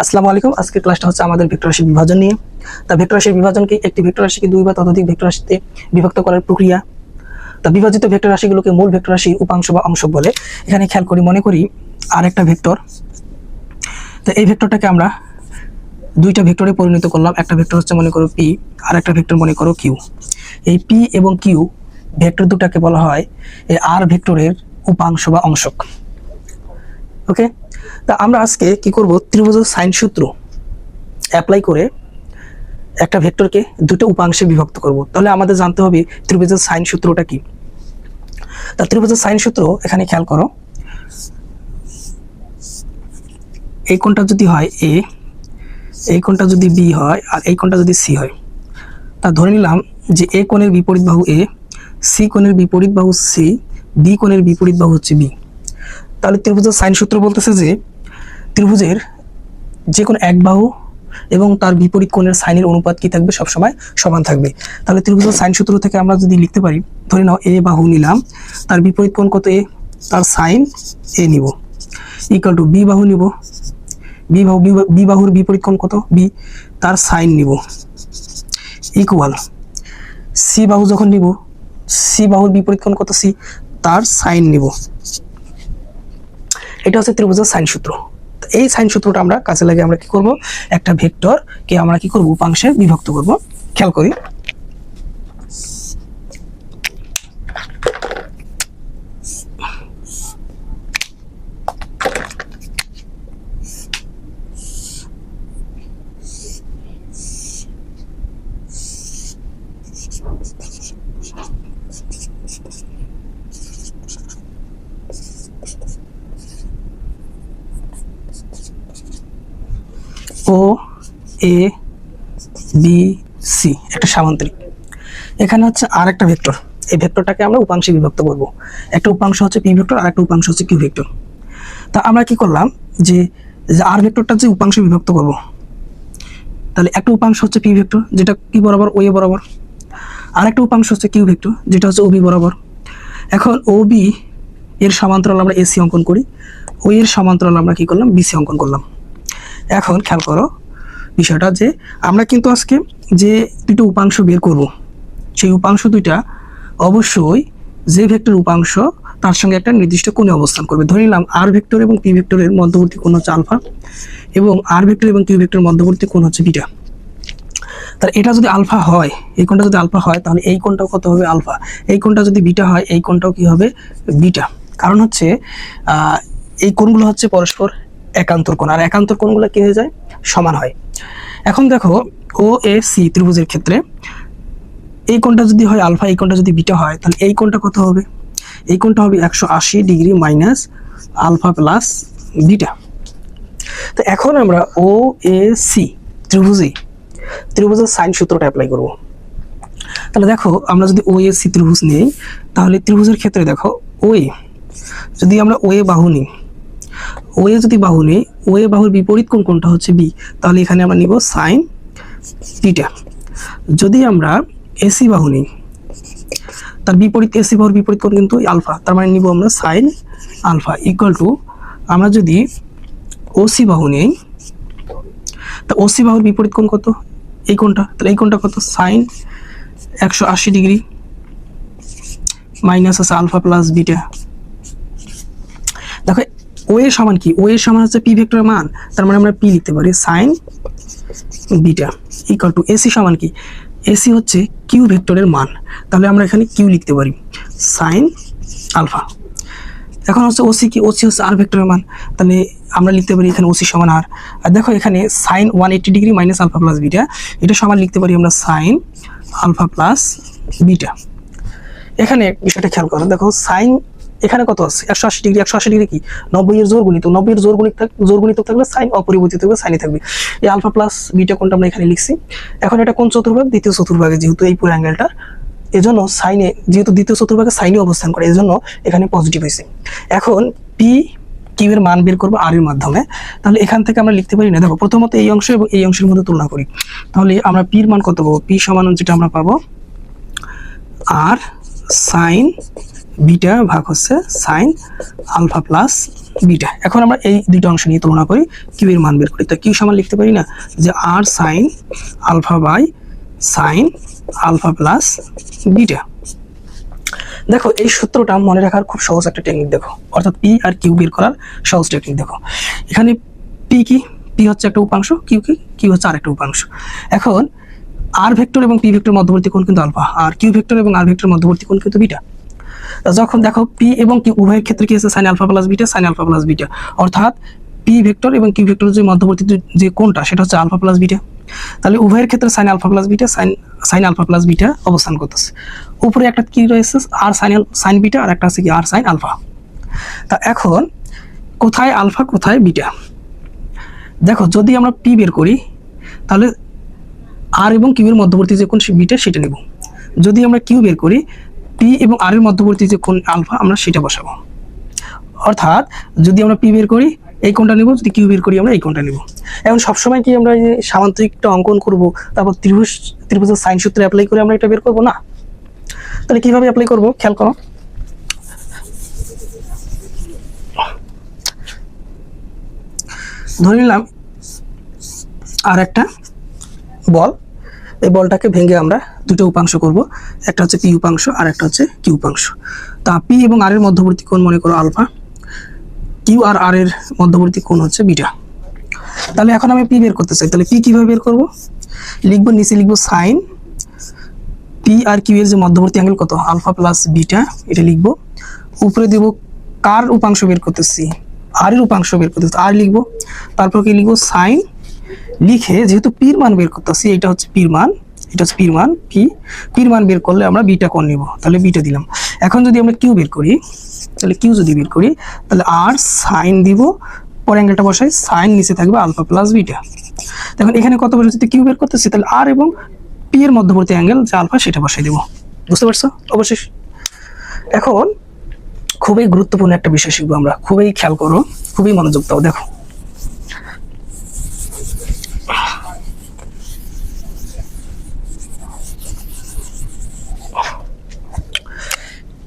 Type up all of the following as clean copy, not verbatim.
আসসালামু আলাইকুম। আজকের ক্লাসটা হচ্ছে আমাদের ভেক্টর রাশির বিভাজন নিয়ে। তা ভেক্টর রাশির বিভাজনকে একটি ভেক্টর রাশিকে দুই বা ততোধিক ভেক্টর রাশিতে বিভক্ত করার প্রক্রিয়া। তা বিভাজিত ভেক্টর রাশিগুলোকে মূল ভেক্টর রাশির উপাংশ বা অংশ বলে। এখানে খেয়াল করি, মনে করি আর একটা ভেক্টর। তো এই ভেক্টরটাকে আমরা দুইটা ভেক্টরে পরিণত করলাম। একটা ভেক্টর হচ্ছে মনে করো পি, আর একটা ভেক্টর মনে করো কিউ। এই পি এবং কিউ ভেক্টর দুটাকে বলা হয় এই আর ভেক্টরের উপাংশ বা অংশক। ওকে, তা আমরা আজকে কি করব, ত্রিভুজের সাইন সূত্র অ্যাপ্লাই করে একটা ভেক্টরকে দুটো উপাংশে বিভক্ত করব। তাহলে আমাদের জানতে হবে ত্রিভুজের সাইন সূত্রটা কি। তা ত্রিভুজের সাইন সূত্র এখানে খেয়াল করো, এই কোণটা যদি হয় এ, এই কোণটা যদি বি হয়, আর এই কোণটা যদি সি হয়, তা ধরে নিলাম যে এ কোণের বিপরীত বাহু এ, সি কোণের বিপরীত বাহু সি, বি কোণের বিপরীত বাহু হচ্ছে বি। তাহলে ত্রিভুজের সাইন সূত্র বলতেছে যে ত্রিভুজের যে কোনো এক বাহু এবং তার বিপরীত কোণের সাইনের অনুপাত কি থাকবে, সবসময় সমান থাকবে। তাহলে ত্রিভুজের সাইন সূত্র থেকে আমরা যদি লিখতে পারি, ধরে নাও এ বাহু নিলাম, তার বিপরীত কোণ কত এ, তার সাইন এ নিব, ইকুয়াল টু বি বাহু নিব, বি বাহুর বিপরীত কোণ কত বি, তার সাইন নিব, ইকুয়াল সি বাহু যখন নিব, সি বাহুর বিপরীত কোণ কত সি, তার সাইন নিব। এটা হচ্ছে ত্রিভুজের সাইন সূত্র। এই সাইন সূত্রটা আমরা কাজে লাগিয়ে আমরা কি করব, একটা ভেক্টরকে আমরা কি করব, উপাংশে বিভক্ত করব। খেয়াল করি, ও এ বি সি একটা সামান্তরিক। এখানে হচ্ছে আর একটা ভেক্টর, এই ভেক্টরটাকে আমরা উপাংশে বিভক্ত করব। একটা উপাংশ হচ্ছে পি ভেক্টর, আর একটা উপাংশ হচ্ছে কিউ ভেক্টর। তা আমরা কি করলাম যে আর ভেক্টরটা যে উপাংশে বিভক্ত করব, তাহলে একটা উপাংশ হচ্ছে পি ভেক্টর যেটা কি বরাবর ও এ বরাবর, আর একটা উপাংশ হচ্ছে কিউ ভেক্টর যেটা হচ্ছে ও বি বরাবর। এখন ও বি এর সমান্তরাল আমরা এসি অঙ্কন করি, ও এর সমান্তরাল আমরা কি করলাম, বিসি অঙ্কন করলাম। এখন খেয়াল করো বিষয়টা যে আমরা কিন্তু আজকে যে দুটো উপাংশ বের করব, সেই উপাংশ দুইটা অবশ্যই যে ভেক্টর উপাংশ তার সঙ্গে একটা নির্দিষ্ট কোণে অবস্থান করবে। ধরে নিলাম আর ভেক্টর এবং পি ভেক্টরের মধ্যবর্তী কোণ হচ্ছে আলফা, এবং আর ভেক্টর এবং কিউ ভেক্টরের মধ্যবর্তী কোণ হচ্ছে বিটা। তাহলে এটা যদি আলফা হয়, এই কোণটা যদি আলফা হয়, তাহলে এই কোণটাও কত হবে, আলফা। এই কোণটা যদি বিটা হয়, এই কোণটাও কি হবে, বিটা। কারণ হচ্ছে এই কোণগুলো হচ্ছে পরস্পর একান্তর কোণ, আর একান্তর কোণগুলো কি হয়ে যায়, সমান হয়। এখন দেখো ও এ সি ত্রিভুজের ক্ষেত্রে এই কোণটা যদি হয় আলফা, এই কোণটা যদি বিটা হয়, তাহলে এই কোণটা কত হবে, এই কোণটা হবে 180 degree minus alpha plus beta. তো এখন আমরা ও এ সি ত্রিভুজের সাইন সূত্রটা অ্যাপ্লাই করব। তাহলে দেখো আমরা যদি ও এ সি ত্রিভুজ নিই, তাহলে ত্রিভুজের ক্ষেত্রে দেখো ও এ, যদি আমরা ও এ বাহু নিই, ও এ যদি বাহু নিই, ও এ বাহুর বিপরীত কোণ কোণটা হচ্ছে বি, তাহলে এখানে আমরা নিব সাইন বিটা। যদি আমরা এসি বাহু নিই, তার বিপরীত এসি বাহুর বিপরীত কোণ কিন্তু আলফা, তার মানে নিব আমরা সাইন আলফা, ইকুয়াল টু আমরা যদি ওসি বাহু নিই, তা ওসি বাহুর বিপরীত কোণ কত, এই কোণটা, তাহলে এই কোণটা কত, সাইন 180 ডিগ্রি মাইনাস আছে আলফা প্লাস বিটা। দেখো ও এর সমান কি, ও এর সমান হচ্ছে পি ভেক্টরের মান, তার মানে আমরা পি লিখতে পারি sign beta, equal to AC সমান কি, এসি হচ্ছে কিউ ভেক্টরের মান, তাহলে আমরা এখানে কিউ লিখতে পারি সাইন আলফা। এখন হচ্ছে ওসি কি, ওসি হচ্ছে আর ভেক্টরের মান, তাহলে আমরা লিখতে পারি এখানে ওসি সমান আর। আর দেখো এখানে sine 180 degree minus alpha plus beta, এটা সমান লিখতে পারি আমরা সাইন আলফা প্লাস বিটা। এখানে বিষয়টা খেয়াল করো, দেখো সাইন এখানে কত আছে, 180 ডিগ্রি, 180 ডিগ্রি কি 90 এর জোর গুণিত, 90 এর জোর গুণিত থাকলে সাইন অপরিবর্তিত থাকবে, সাইনই থাকবে। এই আলফা প্লাস বিটা কোণটা আমরা এখানে লিখছি। এখন এটা কোন চতুর্ভাগ, দ্বিতীয় চতুর্ভাগে, যেহেতু এই পুরো অ্যাঙ্গেলটা, এজন্য সাইনে, যেহেতু দ্বিতীয় চতুর্ভাগে সাইনে অবস্থান করে, এজন্য এখানে পজিটিভ হয়েছে। এখন পি কিউ এর মান বের করবো আর এর মাধ্যমে, তাহলে এখান থেকে আমরা লিখতে পারি না, দেখো প্রথমত এই অংশ এবং এই অংশের মধ্যে তুলনা করি, তাহলে আমরা পির মান কত পাবো, পি সমান যেটা আমরা পাবো আর সাইন বিটা ভাগ হচ্ছে সাইন আলফা প্লাস বিটা। এখন আমরা এই দুইটা অংশ নিয়ে তুলনা করি, কিউ এর মান বের করি। তা কিউ সমান লিখতে পারি না যে আর sine alpha by sine alpha plus beta. দেখো এই সূত্রটা মনে রাখার খুব সহজ একটা টেকনিক দেখো, অর্থাৎ পি আর কিউ বের করার সহজ টেকনিক দেখো। এখানে পি কি, পি হচ্ছে একটা উপাংশ, কিউ কি, কিউ হচ্ছে আরেকটা উপাংশ। এখন আর ভেক্টর এবং পি ভেক্টর মধ্যবর্তী কোণ কিন্তু আলফা, আর কিউ ভেক্টর এবং আর ভেক্টর মধ্যবর্তী কোণ কিন্তু বিটা। যখন দেখো পি এবং কিউ উভয়ের ক্ষেত্রে কি আছে sine alpha plus beta, sine alpha plus beta, অর্থাৎ পি ভেক্টর এবং কিউ ভেক্টর যে মধ্যবর্তী যে কোণটা সেটা হচ্ছে আলফা প্লাস বিটা। তাহলে উভয়ের ক্ষেত্রে sine alpha plus beta, sine alpha plus beta অবস্থান করতেছে। উপরে একটা কি রয়েছে আর সাইন বিটা, আর একটা আছে কি আর সাইন আলফা। তা এখন কোথায় আলফা কোথায় বিটা? দেখো যদি আমরা পি বের করি তাহলে আর এবং কিউ এর মধ্যবর্তী যে কোণ বিটা সেটা নেব। যদি আমরা কিউ বের করি, পি এবং আর এর মধ্যবর্তী যে কোণ আলফা আমরা সেটা বসাবো। অর্থাৎ যদি আমরা পি বের করি এই কোণটা নেব, যদি কিউ বের করি আমরা এই কোণটা নেব। এখন সবসময় কি আমরা এই সামান্তরিকটা অঙ্কন করব তারপর ত্রিভুজের সাইন সূত্র অ্যাপ্লাই করে আমরা এটা বের করব না? তাহলে কিভাবে অ্যাপ্লাই করব খেয়াল করো। ধরে নিলাম আর একটা বল, এই বলটাকে ভেঙে আমরা দুটো উপাংশ করব, একটা হচ্ছে পি উপাংশ আর একটা হচ্ছে কিউ উপাংশ। তা পি এবং আর এর মধ্যবর্তী কোণ মনে করো আলফা, কিউ আর আর এর মধ্যবর্তী কোণ হচ্ছে বিটা। তাহলে এখন আমি পি বের করতে চাই, তাহলে পি কিভাবে বের করব? লিখবো নিচে লিখবো সাইন পি আর কিউ এর যে মধ্যবর্তী অ্যাঙ্গেল কত আলফা প্লাস বিটা, এটা লিখবো। উপরে দেব কার উপাংশ বের করতেছি, আর এর উপাংশ বের করতেছি, আর লিখবো। তারপর কি লিখবো সাইন, লিখে যেহেতু পির মান বের করতেছি, এটা হচ্ছে পির মান, এটা হচ্ছে পির মান, পির মান বের করলে আমরা বিটা কোণ নেব, তাহলে বিটা দিলাম। এখন যদি আমরা কিউ বের করি, তাহলে কিউ যদি বের করি তাহলে আর সাইন দিব, পরে অ্যাঙ্গেলটা বসাই, সাইন নিচে থাকবে আলফা প্লাস বিটা। দেখুন এখানে কত বসে যদি কিউ বের করতেছি তাহলে আর এবং পি এর মধ্যবর্তী অ্যাঙ্গেল যে আলফা সেটা বসাই দেব। বুঝতে পারছো? অবশ্যই। এখন খুবই গুরুত্বপূর্ণ একটা বিষয় শিখবো আমরা, খুবই খেয়াল করো, খুবই মনোযোগ দাও। দেখো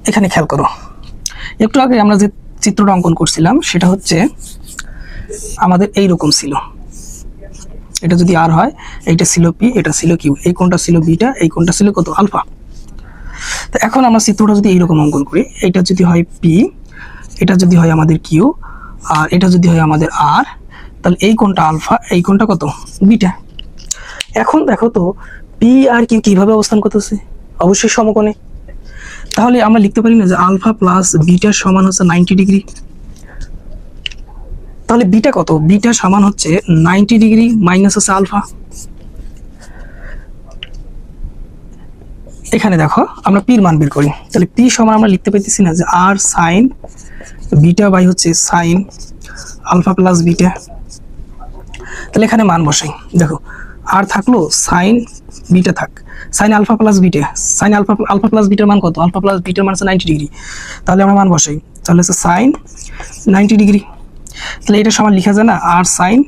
এখানে খেয়াল করো, একটু আগে আমরা যে চিত্রটা অঙ্কন করছিলাম সেটা হচ্ছে আমাদের এই রকম ছিল। এটা যদি আর হয়, এইটা ছিল পি, এটা ছিল কিউ, এই কোণটা ছিল বিটা, এই কোণটা ছিল কত আলফা। তো এখন আমরা চিত্রটা যদি এইরকম অঙ্কন করি, এটা যদি হয় পি, এটা যদি হয় আমাদের কিউ, আর এটা যদি হয় আমাদের আর, তাহলে এই কোণটা আলফা, এই কোণটা কত বিটা। এখন দেখো তো পি আর কিউ কিভাবে অবস্থান করতেছে, অবশ্যই সমকোণে। তাহলে আমরা লিখতে পারি না যে আলফা প্লাস বিটা সমান হচ্ছে 90 ডিগ্রি। তাহলে বিটা কত, বিটা সমান হচ্ছে 90 ডিগ্রি মাইনাস হচ্ছে আলফা। এখানে দেখো আমরা পির মান বের করি, তাহলে পি সমান আমরা লিখতে পাইতেছি না যে আর সাইন বিটা বাই হচ্ছে সাইন আলফা প্লাস বিটা। তাহলে এখানে মান বসাই, দেখো আর থাকলো সাইন বিটা থাক, sine alpha plus beta, sine alpha plus বিটার মান কত, আলফা প্লাস বিটার মান হচ্ছে 90 ডিগ্রি। তাহলে আমরা মান বসাই, তাহলে হচ্ছে সাইন 90 ডিগ্রি। তাহলে এটা সমান লিখা যায় না আর সাইন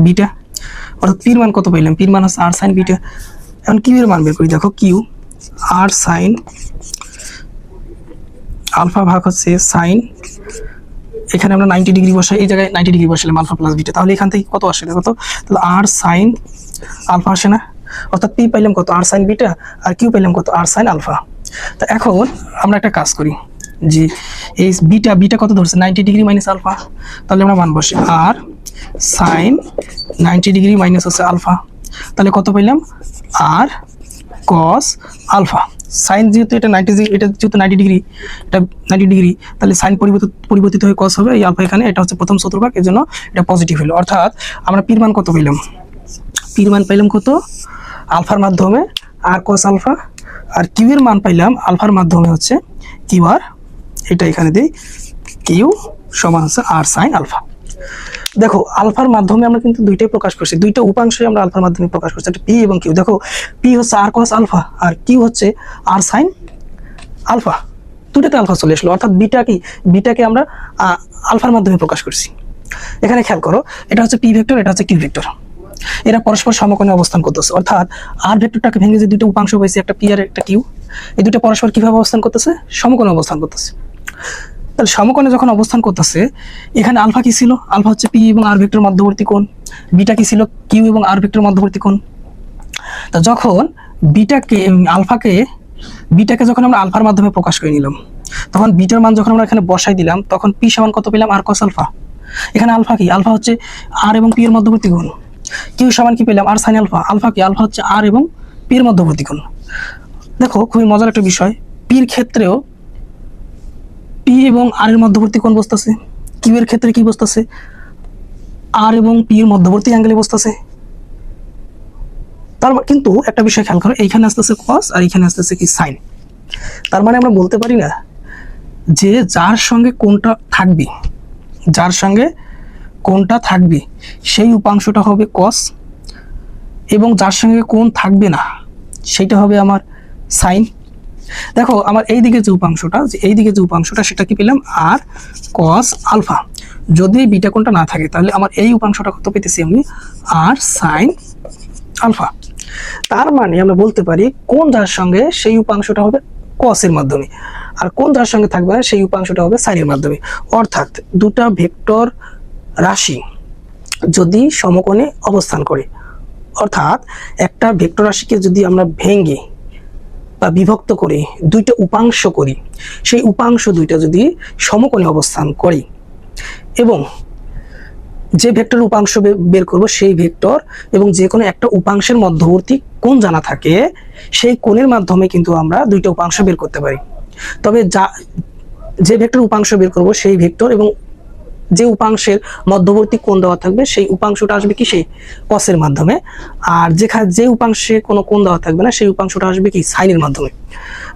বিটা, অর্থাৎ পির মান কত পাইলাম, পির মান হচ্ছে আর সাইন বিটা। এখন কিউ এর মান বের করি, দেখো কিউ আর সাইন আলফা ভাগ হচ্ছে সাইন, এখানে আমরা 90 ডিগ্রি বসাই, এই জায়গায় 90 ডিগ্রি বসালাম আলফা প্লাস বিটা। তাহলে এখান থেকে কত আসে দেখো তো, তাহলে আর সাইন আলফা আসে না, অর্থাৎ পি পাইলাম কত আর সাইন বিটা, আর কিউ পাইলাম কত আর সাইন আলফা। তো এখন আমরা একটা কাজ করি যে এই বিটা কত ধরছে 90 ডিগ্রি মাইনাস আলফা, তাহলে আমরা মান বসে আর সাইন 90 ডিগ্রি মাইনাস হচ্ছে আলফা, তাহলে কত পাইলাম আর কস আলফা। সাইন যেহেতু এটা 90 ডিগ্রি, এটা যেহেতু 90 ডিগ্রি, এটা 90 ডিগ্রি, তাহলে সাইন পরিবর্তিত হয়ে কস হবে, এই আলফা এখানে এটা হচ্ছে প্রথম চতুর্ভাগ, এর জন্য এটা পজিটিভ হলো। অর্থাৎ আমরা পির মান কত পেলাম, পির মান পাইলাম কত আলফার মাধ্যমে আর কস আলফা, আর কিউ এর মান পাইলাম আলফার মাধ্যমে হচ্ছে কিউ আর, এটা এখানে দিই কিউ সমান হচ্ছে আর সাইন আলফা। দেখো আলফার মাধ্যমে আমরা কিন্তু দুইটাই প্রকাশ করছি, দুইটা উপাংশই আমরা আলফার মাধ্যমে প্রকাশ করছি, একটা পি এবং কিউ। দেখো পি হচ্ছে আর কস আলফা আর কিউ হচ্ছে আর সাইন আলফা, দুটাতে আলফা চলে আসলো। অর্থাৎ বিটাকে আমরা আলফার মাধ্যমে প্রকাশ করছি। এখানে খেয়াল করো, এটা হচ্ছে পি ভেক্টর, এটা হচ্ছে কিউ ভেক্টর, এরা পরস্পর সমকোণে অবস্থান করতেছে। অর্থাৎ আর ভেক্টরটাকে ভেঙে যে দুটো উপাংশ হয়েছে, একটা পি আর একটা কিউ, এই দুটো পরস্পর কিভাবে অবস্থান করতেছে? সমকোণে অবস্থান করতেছে। তাহলে সমকোণে যখন অবস্থান করতেছে, এখানে আলফা কি ছিল? আলফা হচ্ছে পি এবং আর ভেক্টর মধ্যবর্তী কোণ। বিটা কি ছিল? কিউ এবং আর ভেক্টর মধ্যবর্তী কোণ। তো যখন বিটাকে যখন আমরা আলফার মাধ্যমে প্রকাশ করে নিলাম, তখন বিটার মান যখন আমরা এখানে বসাই দিলাম, তখন পি সমান কত পেলাম? আর কস আলফা। এখানে আলফা কি? আলফা হচ্ছে আর এবং পি এর মধ্যবর্তী কোণ। কিউ সমান কি পেলাম? আর সাইন আলফা। আলফা কি? আলফা হচ্ছে আর এবং পি এর মধ্যবর্তী কোণ। দেখো খুবই মজার একটা বিষয়, পির ক্ষেত্রেও পি এবং আর এর মধ্যবর্তী কোণ বসতেছে, কিউ এর ক্ষেত্রে কি বসতেছে? আর এবং পি এর মধ্যবর্তী অ্যাঙ্গেলে বসতেছে। কিন্তু একটা বিষয় খেয়াল করো, এইখানে আসতেছে কস আর এইখানে আসতেছে কি? সাইন। তার মানে আমরা বলতে পারি না যে যার সঙ্গে কোণটা থাকবে সেই উপাংশটা হবে কস, এবং যার সঙ্গে কোণ থাকবে না সেইটা হবে আমার সাইন। দেখো আমার এই দিকে যে উপাংশটা সেটা কি পেলাম? আর কস আলফা। যদি বিটা কোণটা না থাকে তাহলে আমার এই উপাংশটা কত পেতেছি আমি? আর সাইন আলফা। তার মানে আমরা বলতে পারি কোণ যার সঙ্গে সেই উপাংশটা হবে কসের মাধ্যমে, আর কোণ যার সঙ্গে থাকবে না সেই উপাংশটা হবে সাইনের মাধ্যমে। অর্থাৎ দুটা ভেক্টর রাশি যদি সমকোণে অবস্থান করে, অর্থাৎ একটা ভেক্টর রাশিকে যদি আমরা ভেঙে বা বিভক্ত করে দুইটা উপাংশ করি, সেই উপাংশ দুইটা যদি সমকোণে অবস্থান করে এবং যে ভেক্টর উপাংশ বের করব সেই ভেক্টর এবং যে কোনো একটা উপাংশের মধ্যবর্তী কোণ জানা থাকে, সেই কোণের মাধ্যমে কিন্তু আমরা দুইটা উপাংশ বের করতে পারি। তবে যে ভেক্টর উপাংশ বের করব সেই ভেক্টর এবং যে উপাংশের মধ্যবর্তী কোণ দেওয়া থাকবে সেই উপাংশটা আসবে কি? সেই কসের মাধ্যমে। আর যে উপাংশে কোনো কোণ দেওয়া থাকবে না সেই উপাংশটা আসবে কি? সাইনের মাধ্যমে।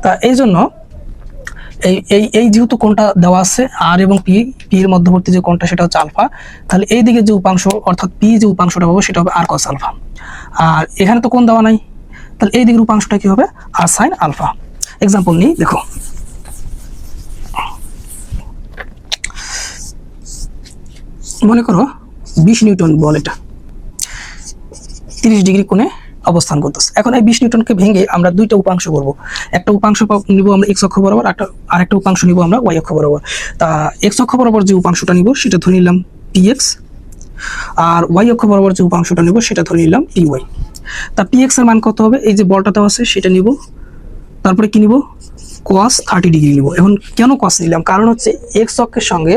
তা এই জন্য এই যেহেতু কোণটা দেওয়া আছে আর এবং পি এর মধ্যবর্তী যে কোণটা সেটা হচ্ছে আলফা, তাহলে এই দিকে যে উপাংশ অর্থাৎ পি যে উপাংশটা পাবো সেটা হবে আর কস আলফা। আর এখানে তো কোণ দেওয়া নাই, তাহলে এই দিকের উপাংশটা কি হবে? আর সাইন আলফা। এক্সাম্পল নিই, দেখো মনে করো 20 নিউটন বল, এটা 30 ডিগ্রি কোণে অবস্থান করতেছে। এখন এই 20 নিউটনকে ভেঙে আমরা দুইটা উপাংশ করব। একটা উপাংশ নিব আমরা এক্স অক্ষ বরাবর, আর একটা উপাংশ নিব আমরা ওয়াই অক্ষ বরাবর। তা এক্স অক্ষ বরাবর যে উপাংশটা নিব সেটা ধরে নিলাম px, আর ওয়াই অক্ষ বরাবর যে উপাংশটা নিব সেটা ধরে নিলাম py। তা px এর মান কত হবে? এই যে বলটা দেওয়া আছে সেটা নিব, তারপরে কি নিব? cos 30 ডিগ্রি নিব। এখন কেন cos নিলাম? কারণ হচ্ছে এক্স অক্ষের সঙ্গে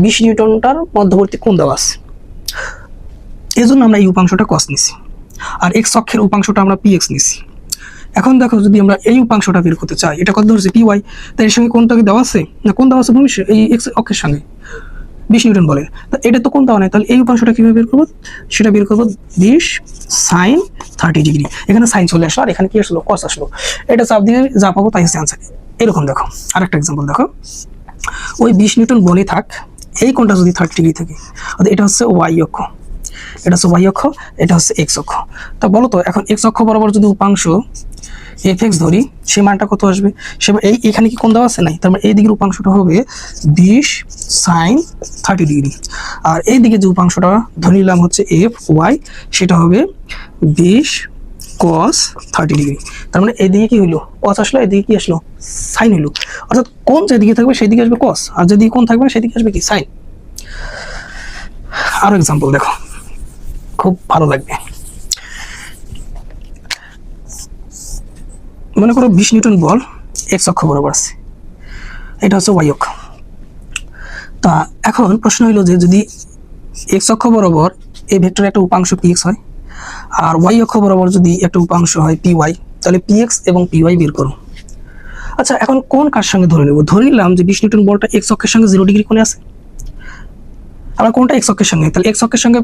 20 নিউটনটার মধ্যবর্তী কোণ দেওয়া আছে, এজন্য আমরা এই উপাংশটা cos নিছি, আর এক্স অক্ষের উপাংশটা আমরা px নিছি। এখন দেখো যদি আমরা এই উপাংশটা বের করতে চাই, এটা কত ধরছে? py, তাই এর সঙ্গে কোণটা কি দেওয়া আছে? না, কোণ দেওয়া আছে ভূমিষ্ঠ এই এক্স অক্ষের সঙ্গে 20 নিউটন বলে। তো এটা তো কোণ দেওয়া নাই, তাহলে এই উপাংশটা কিভাবে বের করবো? সেটা বের করবো 20 সাইন 30 ডিগ্রি। এখানে সাইন চলে আসলো আর এখানে কি আসলো? কস আসলো। এটা চাপ দিয়ে যা পাবো তাই হচ্ছে আনসার। এরকম দেখো আরেকটা এক্সাম্পল দেখো, ওই 20 নিউটন বলে থাক, এই কোণটা যদি 30 ডিগ্রি থাকে, এটা হচ্ছে ওয়াই অক্ষ, এটা হচ্ছে ওয়াই অক্ষ, এটা হচ্ছে এক্স অক্ষ। তা বলো তো এখন এক্স অক্ষ বরাবর যদি উপাংশ এফ ধরি, সেই মানটা কত আসবে? সে এইখানে কি কোণ দেওয়া আছে? নাই, তার মানে এই দিকের উপাংশটা হবে 20 সাইন 30 ডিগ্রি, আর এই দিকে যে উপাংশটা ধরে নিলাম হচ্ছে এফ ওয়াই, সেটা হবে 20 cos 30 ডিগ্রি। তার মানে এইদিকে কি হইলো? কস আসলো, এদিকে কি আসলো? সাইন হইলো। অর্থাৎ কোণ যেদিকে থাকবে সেই দিকে আসবে কস, আর যেদিকে কোণ থাকবে না সেদিকে আসবে কি? সাইন। আরো এক্সাম্পল দেখো, খুব ভালো লাগবে। মনে করো 20 নিউটন বল এক্স অক্ষ বরাবর আছে, এটা হচ্ছে ওয়াই অক্ষ। তা এখন প্রশ্ন হইল যে যদি এক্স অক্ষ বরাবর এই ভেক্টরের একটা উপাংশ px হয় আর ওয়াই অক্ষ বরাবর যদি একটা উপাংশ হয় py, তাহলে px এবং py বের করো। আচ্ছা এখন কোন কার সঙ্গে ধরে নেব? ধরে নিলাম যে 20 নিউটন বলটা এক্স অক্ষের সঙ্গে 0 ডিগ্রি কোণে আছে। আমরা কোনটা এক্স অক্ষের সঙ্গে? তাহলে এক্স অক্ষের সঙ্গে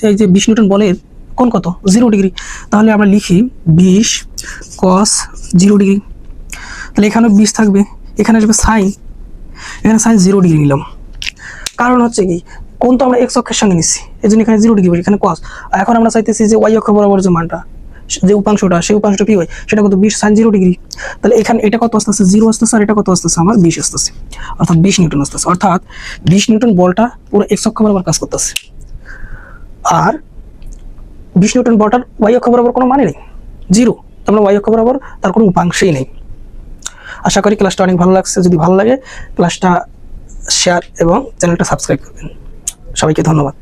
এই যে 20 নিউটন বলের কোণ কত? 0 ডিগ্রি। তাহলে আমরা লিখি 20 cos 0 ডিগ্রি। তাহলে এখানে 20 থাকবে, এখানে আসবে সাইন, এখানে সাইন 0 ডিগ্রি নিলাম। কারণ হচ্ছে কি, কোণ তো আমরা এক্স অক্ষের সঙ্গে নিচ্ছি, এই জন্য এখানে 0 ডিগ্রি, এখানে cos। এখন আমরা চাইতেছি যে ওয়াই অক্ষ বরাবর যে মানটা, যে উপাংশটা, সেই উপাংশটা py, সেটা কত? 20 সাইন 0 ডিগ্রি। তাহলে এখানে এটা কত আসতেছে? 0 আসতেছে, আর এটা কত আসতেছে? আমার 20 আসতেছে, অর্থাৎ 20 নিউটন আসতেছে। অর্থাৎ 20 নিউটন বলটা পুরো এক্স অক্ষ বরাবর কাজ করতেছে, আর 20 নিউটন বলটার ওয়াই অক্ষ বরাবর কোনো মানে নেই, 0। আমরা ওয়াই অক্ষ বরাবর তার কোনো উপাংশই নেই। আশা করি ক্লাসটা অনেক ভালো লাগছে। যদি ভালো লাগে ক্লাসটা শেয়ার এবং চ্যানেলটা সাবস্ক্রাইব করবেন। সবাইকে ধন্যবাদ।